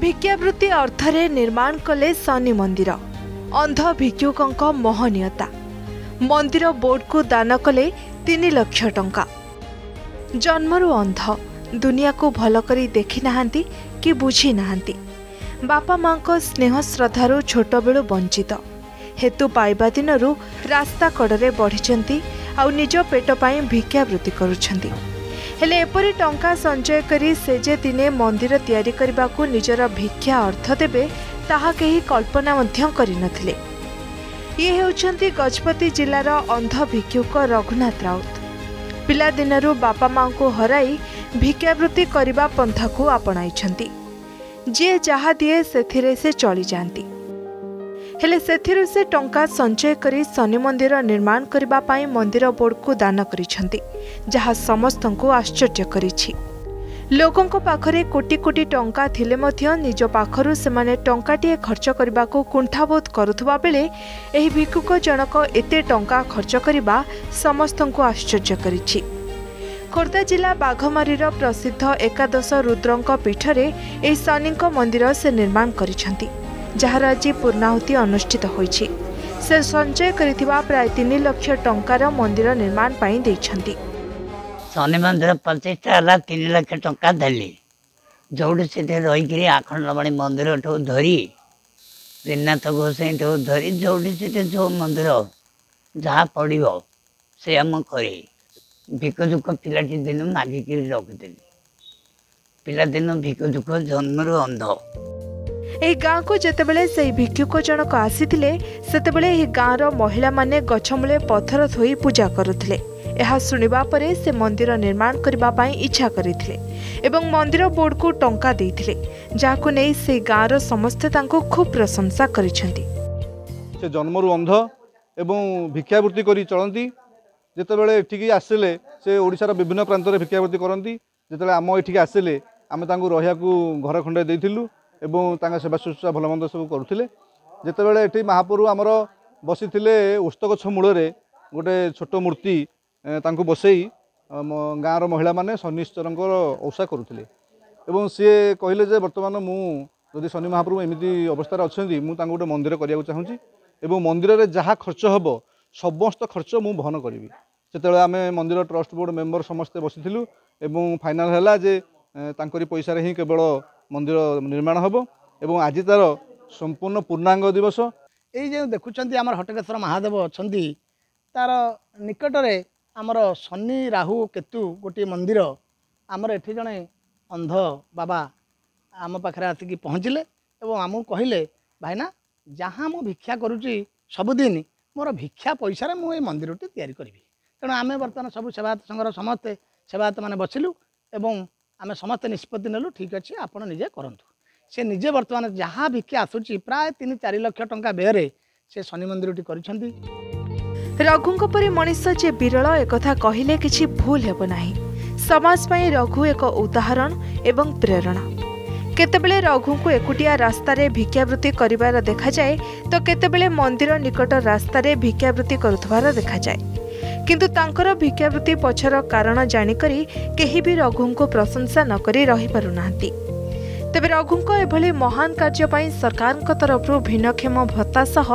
भिक्षावृत्ति अर्थरे निर्माण कले शनि मंदिर अंध भिक्षुकों महनीयता मंदिर बोर्ड को दान कले 3 लाख टंका। जन्मरू अंध दुनिया को भल करी देखी नाहांती कि बुझी नाहांती। बापा माँ को स्नेह श्रद्धारू छोट बेलू वंचित हेतु पाइबा दिनरू रास्ता कड़े बढ़ी आउ निज पेट पाई भिक्षावृत्ति करुछंती। हेले एपरी टंका संचय करी से जे दिने मंदिर तैयारी करबा को निजर भिक्षा अर्थ देबे ताहा केही कल्पना मध्य करि नथिले। ये हेउछंती गजपति जिलार अंध भिक्षुक रघुनाथ राउत। पिला दिनरू बापा माँ को हराई भिक्षावृत्ति करबा पंथा को आपणाइछंती। जे जहा दिए सेथिरे से चली जांती। हेले सेथिरु से टंका संचय करी शनि मंदिर निर्माण करबा पाई मंदिर बोर्ड को दान करिछंती, जहा समस्तंको आश्चर्य करिछि। लोकंको पाखरे कोटी कोटी टंका थिले मध्य निज पाखरु सेमाने टंकाटिए खर्च करबा को कुंठाबोध करुथबा बेले एही भिक्षुक जनक एते टंका खर्च करबा समस्तंको आश्चर्य करिछि। खोर्धा जिला बाघमारीर प्रसिद्ध एकादश रुद्रंक पीठरे एही शनिको मंदिर से निर्माण करिछंती, जार आज पूर्णाहुति अनुष्ठित होईछि। से संचय करिथिबा प्राय 3 लाख टंकार मंदिर निर्माण पाई दैछंती। शनि मंदिर प्रतिष्ठा है 3 लाख टंका देली जो रही आखंडमणि मंदिर ठू धरी त्रिनाथ गोसाई ठू धरी जो जो मंदिर जहाँ पड़ो से आम करे भिक दुख पिलाटी दिन मागिक रखिदेली। पिला दिन भिक दुख जन्मरू अंध। एही गाँ को जेतेबेले सेही भिक्षुक जनक आसीथिले सेतेबेले एही गाँर महिला माने गछमूले पत्थर थोई पूजा करुथिले। एहा सुनिबा परे से मंदिर निर्माण करबा पाई इच्छा करिथिले एवं मंदिर बोर्ड को टंका देइथिले, जाको नै से गाँर समस्ते तांको खूब प्रशंसा करिसेंती। से जन्मरू अंध एवं भिक्षावृत्ति करी चलंती। जेतेबेले एठिकी आसिले से ओडिसार विभिन्न प्रांत रे भिक्षावृत्ति करंती। जेतेबेले आम एठिकी आसिले आमे तांको रहियाकू घर खंडे देइथिलु एवं तांका सेवा शुश्रूषा भलमंद सब करुथिले। जेतेबेले एठी महाप्रभु आमर बसिथिले उस्तगछ मूଳରେ गोटे छोट मूर्ति तांको बसई गाँर महिला माने शनिश्चरंकर ओषा करुथिले एवं सी कहले जे वर्तमान मु जदि शनि महाप्रभु एमिति अवस्था अच्छी मुझे गोटे मंदिर करने चाहूँगी एवं मंदिर रे जहाँ खर्च हम समस्त खर्च मु वहन करी। से आम मंदिर ट्रस्ट बोर्ड मेंबर समस्ते बसीलु एवं फाइनाल है जे तांकरी पैसा ही केवल मंदिर निर्माण हम एवं आज तार संपूर्ण पूर्णांग दिवस। ये देखुं आम हटकेश्वर महादेव अच्छा तार निकटरे आमर शनि राहु केतु गोटे मंदिर आमर एठी जड़े अंध बाबा आम पाखे आसिक पहुँचले और आमको कहले भाईना जहाँ मु भिक्षा करुच्ची सबुदिन मोर भिक्षा पैसा मुझे मंदिर तैयारी करी। तेणु आम बर्तमान सब सेवायत संघर समस्ते सेवायत मैंने बसिलु एवं आम समस्ते निष्पत्ति नेलु ठीक अच्छे आपण निजे करंतु। से निजे बर्तमान जहाँ भिक्षा आसूची प्राय 3-4 लाख टंका व्यय से शनि मंदिर करिसेंती। रघुंक परि मनीष जे विरल एकथा कहिले किछि भूल हेब नाही। समाज पई रघु एक उदाहरण एवं प्रेरणा। केतेबेले रघु को एकुटिया रास्ता रे भिक्षावृत्ति करिवार देखा जाए तो केतेबेले मंदिर निकट रास्ता रे भिक्षावृत्ति करुथबार देखा जाए, किंतु तांकर भिक्षावृत्ति पछर कारण जानिकरी केही भी रघु को प्रशंसा न करी रहि पारु नांती। तेबे रघुंक एभली महान कार्य पाई सरकार तरफ भिन्नक्षम भत्ता सह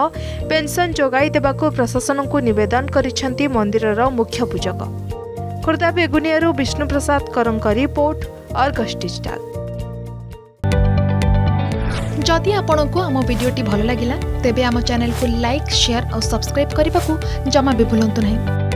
पेंशन जोगाई देबाकू प्रशासन को निवेदन करिसेंती मंदिरर मुख्य पूजक। खोर्धा बेगुनियारू विष्णु प्रसाद करंक रिपोर्ट, अर्गस डिजिटल। जदि आपंक आम भिडी भल लगा तेब आम चैनल को लाइक, शेयर और सब्सक्राइब करने को जमा भी भूलु नहीं।